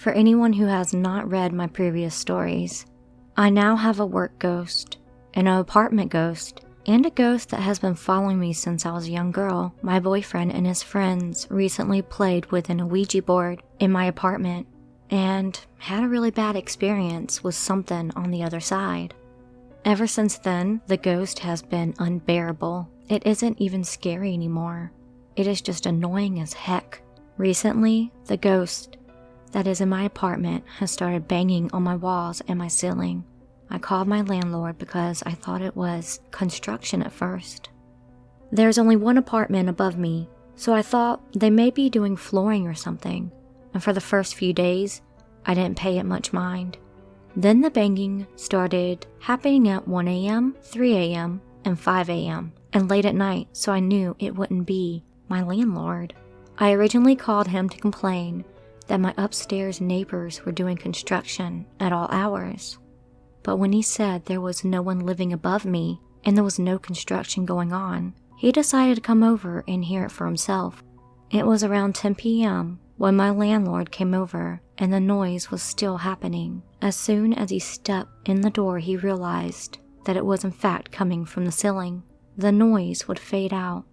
For anyone who has not read my previous stories, I now have a work ghost, an apartment ghost, and a ghost that has been following me since I was a young girl. My boyfriend and his friends recently played with an Ouija board in my apartment and had a really bad experience with something on the other side. Ever since then, the ghost has been unbearable. It isn't even scary anymore. It is just annoying as heck. Recently, the ghost that is in my apartment has started banging on my walls and my ceiling. I called my landlord because I thought it was construction at first. There's only one apartment above me, so I thought they may be doing flooring or something, and for the first few days, I didn't pay it much mind. Then the banging started happening at 1 a.m., 3 a.m., and 5 a.m., and late at night, so I knew it wouldn't be my landlord. I originally called him to complain that my upstairs neighbors were doing construction at all hours. But when he said there was no one living above me and there was no construction going on, he decided to come over and hear it for himself. It was around 10 p.m. when my landlord came over and the noise was still happening. As soon as he stepped in the door, he realized that it was in fact coming from the ceiling. The noise would fade out,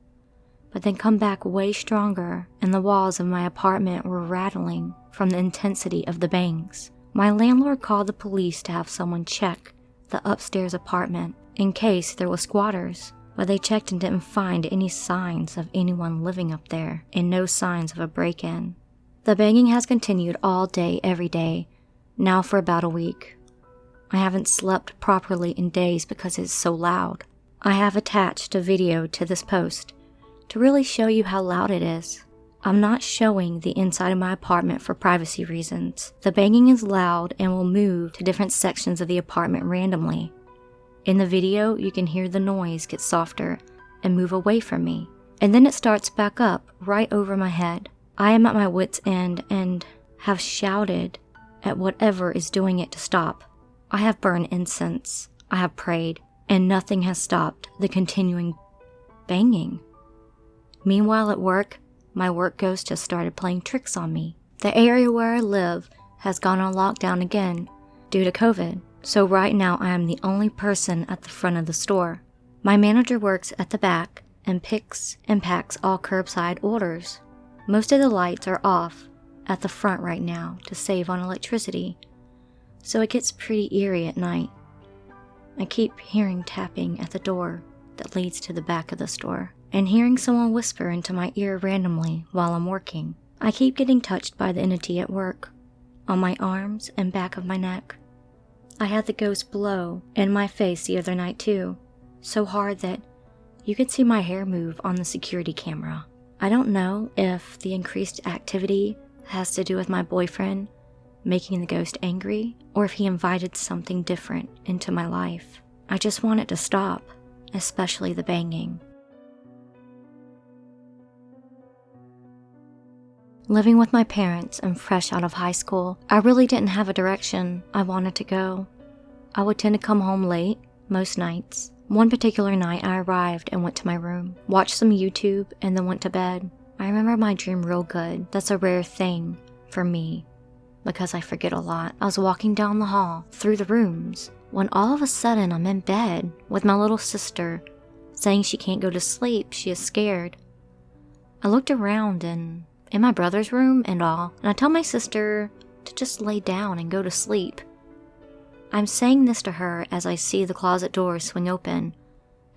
but then come back way stronger, and the walls of my apartment were rattling from the intensity of the bangs. My landlord called the police to have someone check the upstairs apartment in case there were squatters, but they checked and didn't find any signs of anyone living up there and no signs of a break-in. The banging has continued all day, every day, now for about a week. I haven't slept properly in days because it's so loud. I have attached a video to this post to really show you how loud it is. I'm not showing the inside of my apartment for privacy reasons. The banging is loud and will move to different sections of the apartment randomly. In the video, you can hear the noise get softer and move away from me, and then it starts back up right over my head. I am at my wit's end and have shouted at whatever is doing it to stop. I have burned incense, I have prayed, and nothing has stopped the continuing banging. Meanwhile at work, my work ghost has started playing tricks on me. The area where I live has gone on lockdown again due to COVID, so right now I am the only person at the front of the store. My manager works at the back and picks and packs all curbside orders. Most of the lights are off at the front right now to save on electricity, so it gets pretty eerie at night. I keep hearing tapping at the door that leads to the back of the store, and hearing someone whisper into my ear randomly while I'm working. I keep getting touched by the entity at work, on my arms and back of my neck. I had the ghost blow in my face the other night too, so hard that you could see my hair move on the security camera. I don't know if the increased activity has to do with my boyfriend making the ghost angry, or if he invited something different into my life. I just want it to stop, especially the banging. Living with my parents and fresh out of high school, I really didn't have a direction I wanted to go. I would tend to come home late, most nights. One particular night I arrived and went to my room, watched some YouTube, and then went to bed. I remember my dream real good. That's a rare thing for me, because I forget a lot. I was walking down the hall, through the rooms, when all of a sudden I'm in bed with my little sister, saying she can't go to sleep, she is scared. I looked around and in my brother's room and all, and I tell my sister to just lay down and go to sleep. I'm saying this to her as I see the closet door swing open.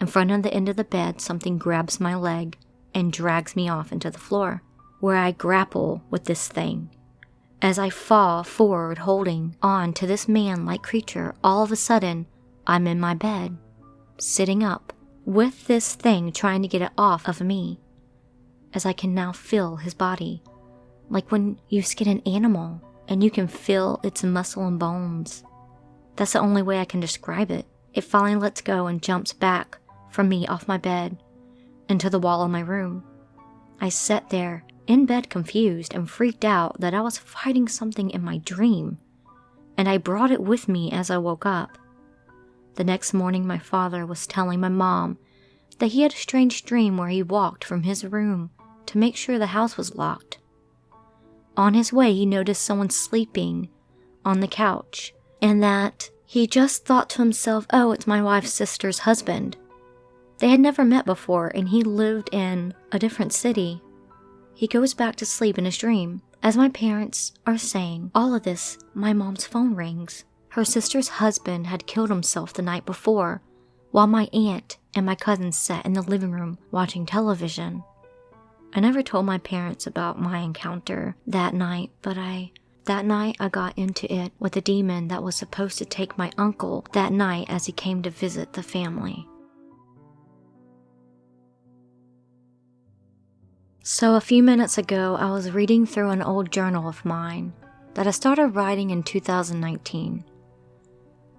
In front of the end of the bed, something grabs my leg and drags me off into the floor, where I grapple with this thing. As I fall forward holding on to this man-like creature, all of a sudden, I'm in my bed, sitting up, with this thing trying to get it off of me, as I can now feel his body, like when you skin an animal and you can feel its muscle and bones. That's the only way I can describe it. It finally lets go and jumps back from me off my bed into the wall of my room. I sat there in bed confused and freaked out that I was fighting something in my dream, and I brought it with me as I woke up. The next morning my father was telling my mom that he had a strange dream where he walked from his room to make sure the house was locked. On his way, he noticed someone sleeping on the couch, and that he just thought to himself, oh, it's my wife's sister's husband. They had never met before, and he lived in a different city. He goes back to sleep in his dream. As my parents are saying all of this, my mom's phone rings. Her sister's husband had killed himself the night before, while my aunt and my cousin sat in the living room watching television. I never told my parents about my encounter that night, but that night I got into it with a demon that was supposed to take my uncle that night as he came to visit the family. So a few minutes ago, I was reading through an old journal of mine that I started writing in 2019.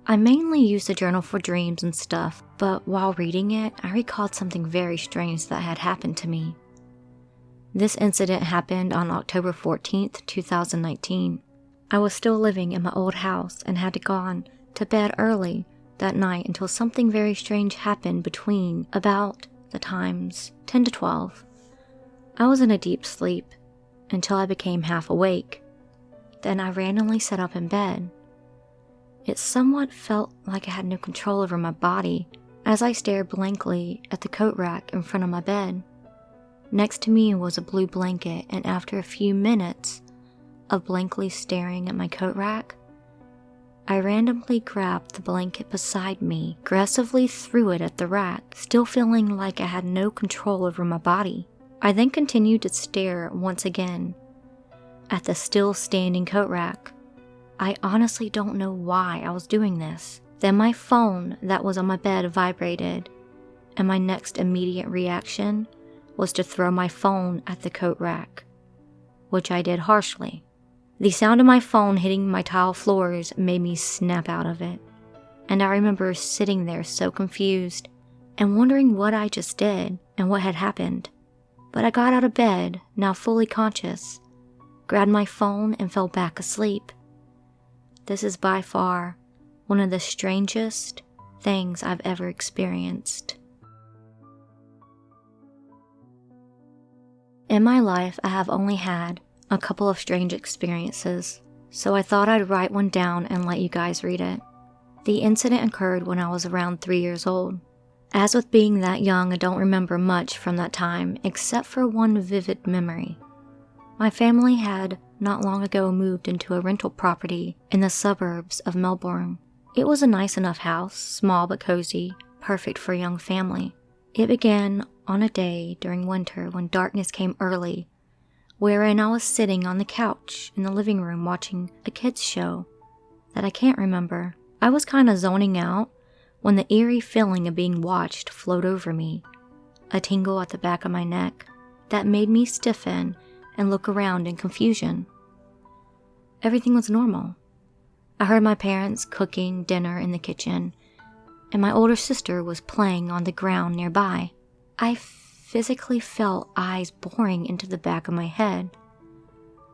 I mainly use the journal for dreams and stuff, but while reading it, I recalled something very strange that had happened to me. This incident happened on October 14th, 2019. I was still living in my old house and had gone to bed early that night until something very strange happened between about the times 10 to 12. I was in a deep sleep until I became half awake. Then I randomly sat up in bed. It somewhat felt like I had no control over my body as I stared blankly at the coat rack in front of my bed. Next to me was a blue blanket, and after a few minutes of blankly staring at my coat rack, I randomly grabbed the blanket beside me, aggressively threw it at the rack, still feeling like I had no control over my body. I then continued to stare once again at the still standing coat rack. I honestly don't know why I was doing this. Then my phone that was on my bed vibrated, and my next immediate reaction was to throw my phone at the coat rack, which I did harshly. The sound of my phone hitting my tile floors made me snap out of it, and I remember sitting there so confused and wondering what I just did and what had happened. But I got out of bed, now fully conscious, grabbed my phone and fell back asleep. This is by far one of the strangest things I've ever experienced. In my life, I have only had a couple of strange experiences, so I thought I'd write one down and let you guys read it. The incident occurred when I was around 3 years old. As with being that young, I don't remember much from that time except for one vivid memory. My family had not long ago moved into a rental property in the suburbs of Melbourne. It was a nice enough house, small but cozy, perfect for a young family. It began on a day during winter when darkness came early, wherein I was sitting on the couch in the living room watching a kids show that I can't remember. I was kind of zoning out when the eerie feeling of being watched flowed over me, a tingle at the back of my neck that made me stiffen and look around in confusion. Everything was normal. I heard my parents cooking dinner in the kitchen, and my older sister was playing on the ground nearby. I physically felt eyes boring into the back of my head.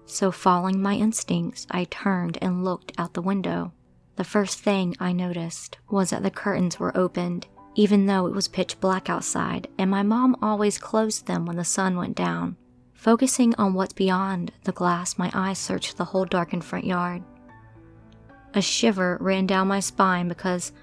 So following my instincts, I turned and looked out the window. The first thing I noticed was that the curtains were opened, even though it was pitch black outside, and my mom always closed them when the sun went down. Focusing on what's beyond the glass, my eyes searched the whole darkened front yard. A shiver ran down my spine because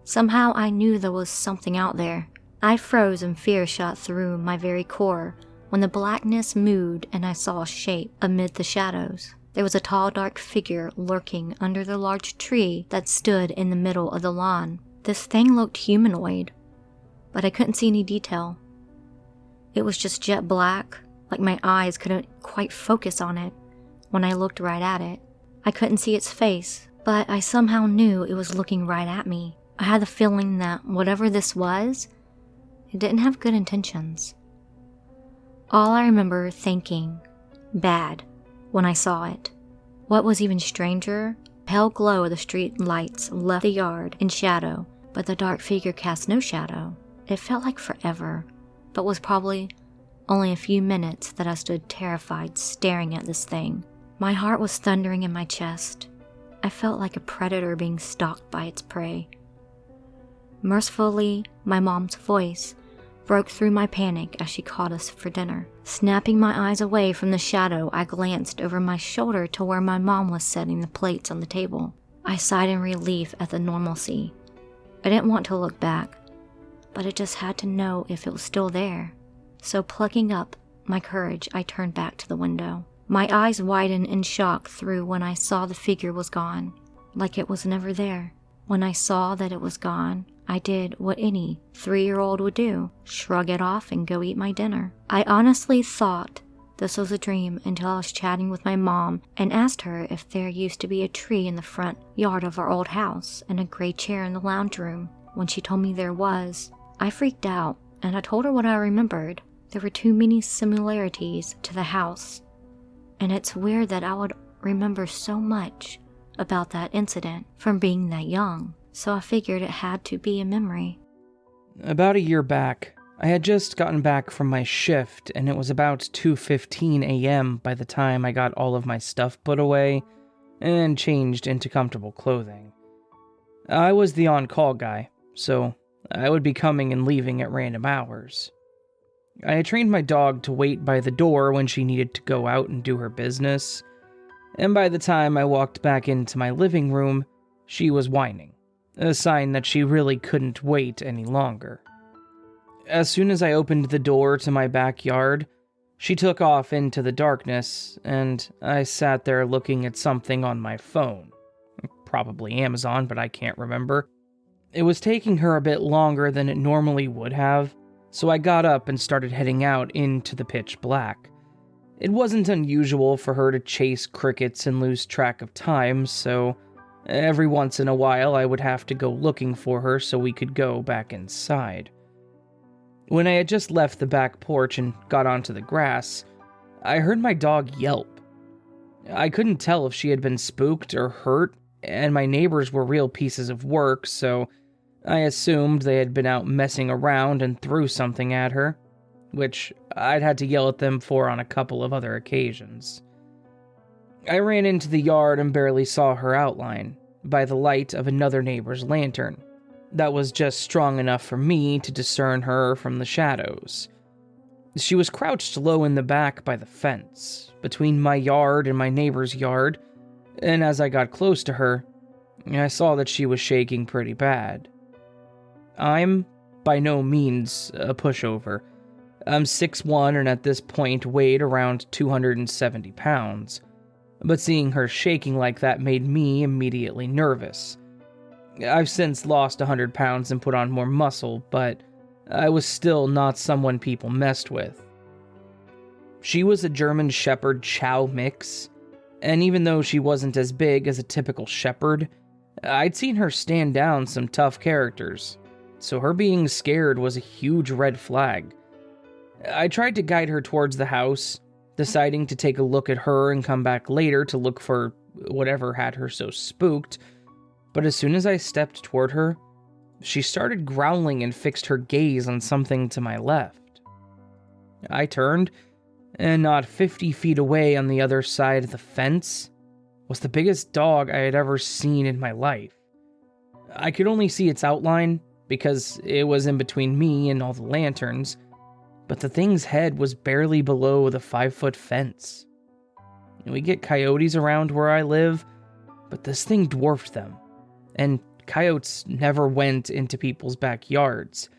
somehow I knew there was something out there. I froze and fear shot through my very core when the blackness moved and I saw a shape amid the shadows. There was a tall, dark figure lurking under the large tree that stood in the middle of the lawn. This thing looked humanoid, but I couldn't see any detail. It was just jet black, like my eyes couldn't quite focus on it when I looked right at it. I couldn't see its face, but I somehow knew it was looking right at me. I had the feeling that whatever this was, it didn't have good intentions. All I remember thinking, bad, when I saw it. What was even stranger, the pale glow of the street lights left the yard in shadow, but the dark figure cast no shadow. It felt like forever, but was probably only a few minutes that I stood terrified staring at this thing. My heart was thundering in my chest. I felt like a predator being stalked by its prey. Mercifully, my mom's voice broke through my panic as she called us for dinner. Snapping my eyes away from the shadow, I glanced over my shoulder to where my mom was setting the plates on the table. I sighed in relief at the normalcy. I didn't want to look back, but I just had to know if it was still there. So plucking up my courage, I turned back to the window. My eyes widened in shock through when I saw the figure was gone, like it was never there. When I saw that it was gone, I did what any 3-year-old would do, shrug it off and go eat my dinner. I honestly thought this was a dream until I was chatting with my mom and asked her if there used to be a tree in the front yard of our old house and a gray chair in the lounge room. When she told me there was, I freaked out and I told her what I remembered. There were too many similarities to the house, and it's weird that I would remember so much about that incident from being that young, so I figured it had to be a memory. About a year back, I had just gotten back from my shift, and it was about 2:15 a.m. by the time I got all of my stuff put away and changed into comfortable clothing. I was the on-call guy, so I would be coming and leaving at random hours. I had trained my dog to wait by the door when she needed to go out and do her business, and by the time I walked back into my living room, she was whining, a sign that she really couldn't wait any longer. As soon as I opened the door to my backyard, she took off into the darkness, and I sat there looking at something on my phone. Probably Amazon, but I can't remember. It was taking her a bit longer than it normally would have, so I got up and started heading out into the pitch black. It wasn't unusual for her to chase crickets and lose track of time, so every once in a while I would have to go looking for her so we could go back inside. When I had just left the back porch and got onto the grass, I heard my dog yelp. I couldn't tell if she had been spooked or hurt, and my neighbors were real pieces of work, so I assumed they had been out messing around and threw something at her, which I'd had to yell at them for on a couple of other occasions. I ran into the yard and barely saw her outline, by the light of another neighbor's lantern. That was just strong enough for me to discern her from the shadows. She was crouched low in the back by the fence, between my yard and my neighbor's yard, and as I got close to her, I saw that she was shaking pretty bad. I'm by no means a pushover. I'm 6'1" and at this point weighed around 270 pounds, but seeing her shaking like that made me immediately nervous. I've since lost 100 pounds and put on more muscle, but I was still not someone people messed with. She was a German Shepherd Chow mix, and even though she wasn't as big as a typical shepherd, I'd seen her stand down some tough characters, so her being scared was a huge red flag. I tried to guide her towards the house, deciding to take a look at her and come back later to look for whatever had her so spooked, but as soon as I stepped toward her, she started growling and fixed her gaze on something to my left. I turned, and not 50 feet away on the other side of the fence was the biggest dog I had ever seen in my life. I could only see its outline because it was in between me and all the lanterns, but the thing's head was barely below the 5-foot fence. We get coyotes around where I live, but this thing dwarfed them. And coyotes never went into people's backyards.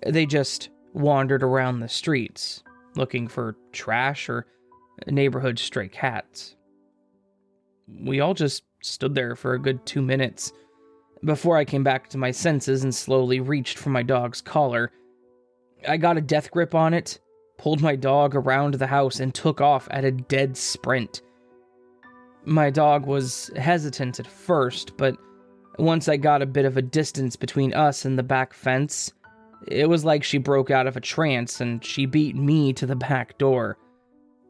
They just wandered around the streets, looking for trash or neighborhood stray cats. We all just stood there for a good 2 minutes, before I came back to my senses and slowly reached for my dog's collar. I got a death grip on it, pulled my dog around the house, and took off at a dead sprint. My dog was hesitant at first, but once I got a bit of a distance between us and the back fence, it was like she broke out of a trance and she beat me to the back door.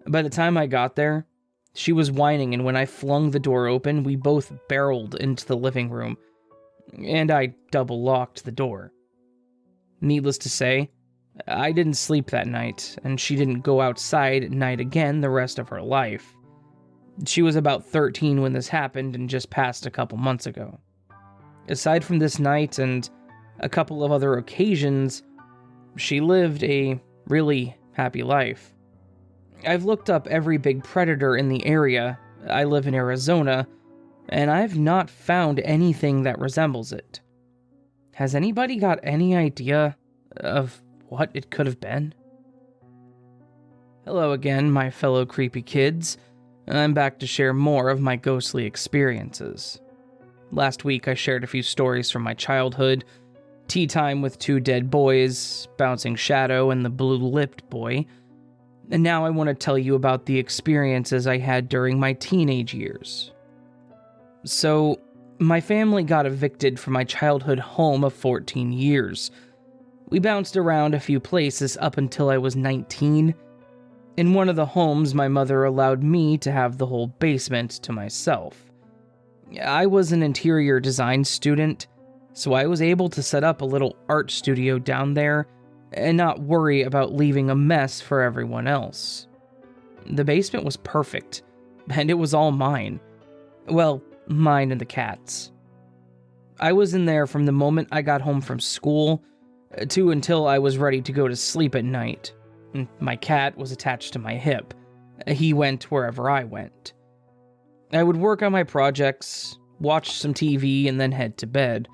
By the time I got there, she was whining, and when I flung the door open, we both barreled into the living room, and I double-locked the door. Needless to say, I didn't sleep that night, and she didn't go outside at night again the rest of her life. She was about 13 when this happened and just passed a couple months ago. Aside from this night and a couple of other occasions, She lived a really happy life. I've looked up every big predator in the area. I live in Arizona, and I've not found anything that resembles it. Has anybody got any idea of what it could have been? Hello again, my fellow creepy kids. I'm back to share more of my ghostly experiences. Last week I shared a few stories from my childhood, tea time with 2 dead boys, bouncing shadow, and the blue-lipped boy. And now I want to tell you about the experiences I had during my teenage years. So, my family got evicted from my childhood home of 14 years. We bounced around a few places up until I was 19. In one of the homes, my mother allowed me to have the whole basement to myself. I was an interior design student, so I was able to set up a little art studio down there and not worry about leaving a mess for everyone else. The basement was perfect, and it was all mine. Well, mine and the cat's. I was in there from the moment I got home from school to until I was ready to go to sleep at night. My cat was attached to my hip. He went wherever I went. I would work on my projects, watch some TV, and then head to bed.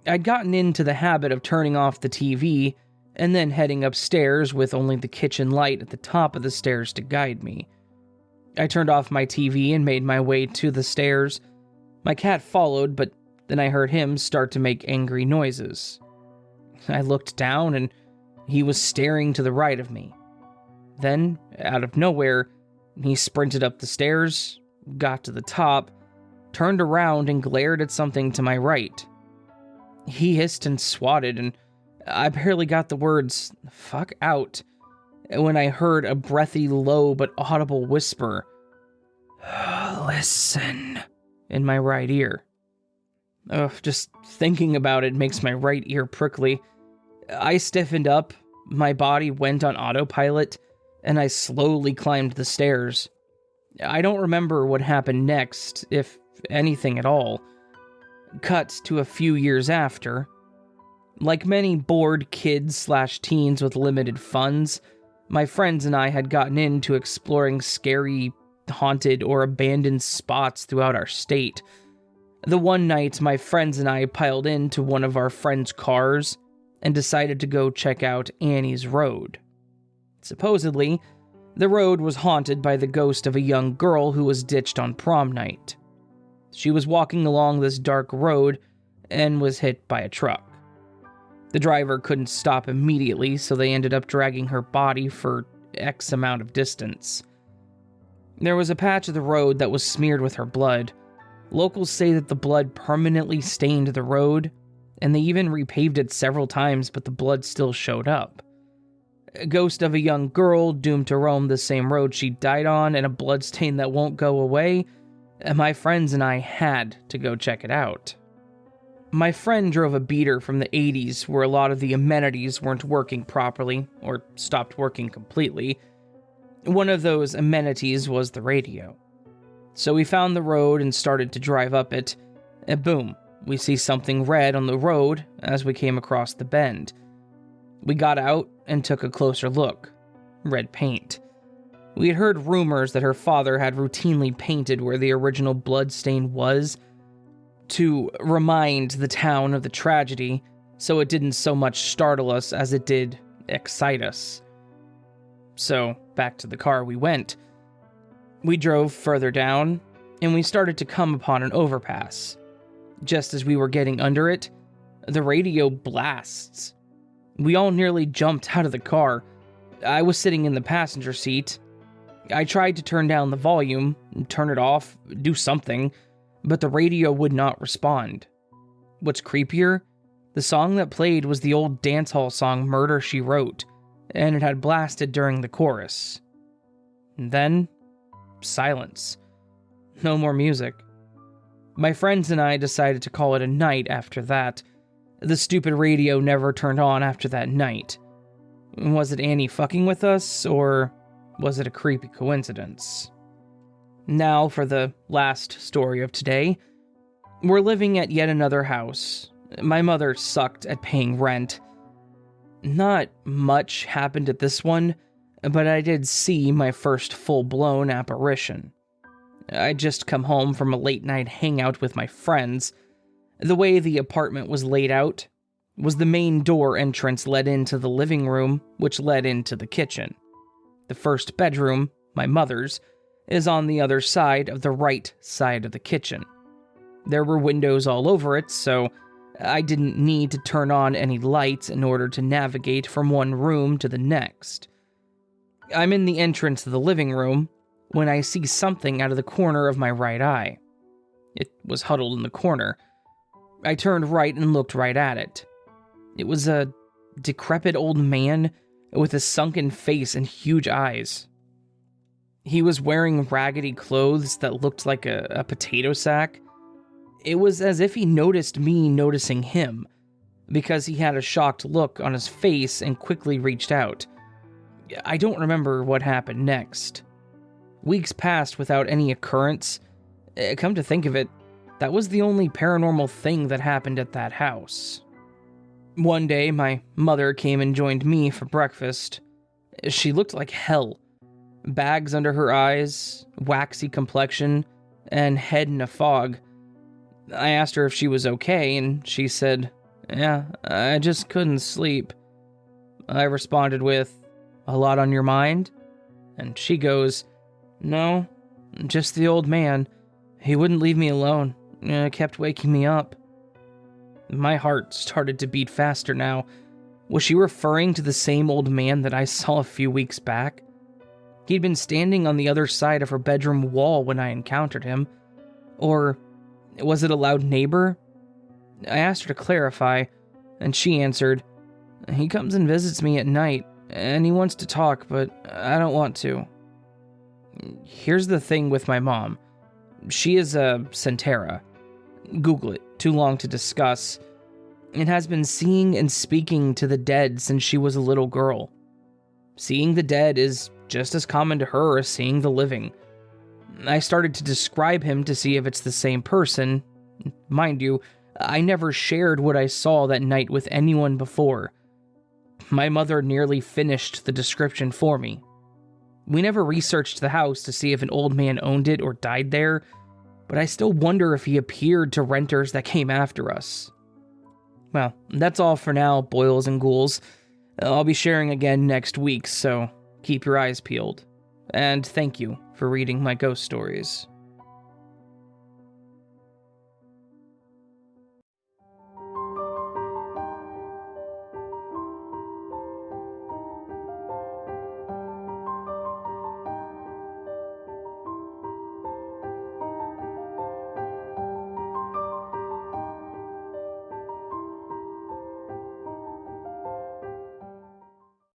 I'd gotten into the habit of turning off the TV and then heading upstairs with only the kitchen light at the top of the stairs to guide me. I turned off my TV and made my way to the stairs. My cat followed, but then I heard him start to make angry noises. I looked down and he was staring to the right of me. Then, out of nowhere, he sprinted up the stairs, got to the top, turned around and glared at something to my right. He hissed and swatted, and I barely got the words, "fuck" out, when I heard a breathy, low but audible whisper, "Listen," in my right ear. Just thinking about it makes my right ear prickly. I stiffened up, my body went on autopilot, and I slowly climbed the stairs. I don't remember what happened next, if anything at all. Cut to a few years after. Like many bored kids/teens with limited funds, my friends and I had gotten into exploring scary, haunted, or abandoned spots throughout our state. The one night, my friends and I piled into one of our friends' cars and decided to go check out Annie's Road. Supposedly, the road was haunted by the ghost of a young girl who was ditched on prom night. She was walking along this dark road and was hit by a truck. The driver couldn't stop immediately, so they ended up dragging her body for X amount of distance. There was a patch of the road that was smeared with her blood. Locals say that the blood permanently stained the road, and they even repaved it several times, but the blood still showed up. A ghost of a young girl doomed to roam the same road she died on, and a bloodstain that won't go away, and my friends and I had to go check it out. My friend drove a beater from the 80s where a lot of the amenities weren't working properly, or stopped working completely. One of those amenities was the radio. So we found the road and started to drive up it, and boom, we see something red on the road as we came across the bend. We got out and took a closer look. Red paint. We had heard rumors that her father had routinely painted where the original bloodstain was to remind the town of the tragedy, so it didn't so much startle us as it did excite us. So, back to the car we went. We drove further down, and we started to come upon an overpass. Just as we were getting under it, the radio blasts. We all nearly jumped out of the car. I was sitting in the passenger seat. I tried to turn down the volume, turn it off, do something, but the radio would not respond. What's creepier, the song that played was the old dancehall song Murder, She Wrote, and it had blasted during the chorus. And then, silence. No more music. My friends and I decided to call it a night after that. The stupid radio never turned on after that night. Was it Annie fucking with us, or was it a creepy coincidence? Now for the last story of today. We're living at yet another house. My mother sucked at paying rent. Not much happened at this one, but I did see my first full-blown apparition. I'd just come home from a late-night hangout with my friends. The way the apartment was laid out was the main door entrance led into the living room, which led into the kitchen. The first bedroom, my mother's, is on the other side of the right side of the kitchen. There were windows all over it, so I didn't need to turn on any lights in order to navigate from one room to the next. I'm in the entrance to the living room when I see something out of the corner of my right eye. It was huddled in the corner. I turned right and looked right at it. It was a decrepit old man with a sunken face and huge eyes. He was wearing raggedy clothes that looked like a potato sack. It was as if he noticed me noticing him, because he had a shocked look on his face and quickly reached out. I don't remember what happened next. Weeks passed without any occurrence. Come to think of it, that was the only paranormal thing that happened at that house. One day, my mother came and joined me for breakfast. She looked like hell. Bags under her eyes, waxy complexion, and head in a fog. I asked her if she was okay, and she said, "Yeah, I just couldn't sleep." I responded with, "A lot on your mind?" And she goes, "No, just the old man. He wouldn't leave me alone. Kept waking me up." My heart started to beat faster now. Was she referring to the same old man that I saw a few weeks back? He'd been standing on the other side of her bedroom wall when I encountered him. Or was it a loud neighbor? I asked her to clarify, and she answered, "He comes and visits me at night, and he wants to talk, but I don't want to." Here's the thing with my mom. She is a Sentera. Google it, too long to discuss. And has been seeing and speaking to the dead since she was a little girl. Seeing the dead is just as common to her as seeing the living. I started to describe him to see if it's the same person. Mind you, I never shared what I saw that night with anyone before. My mother nearly finished the description for me. We never researched the house to see if an old man owned it or died there, but I still wonder if he appeared to renters that came after us. Well, that's all for now, boils and ghouls. I'll be sharing again next week, so keep your eyes peeled. And thank you for reading my ghost stories.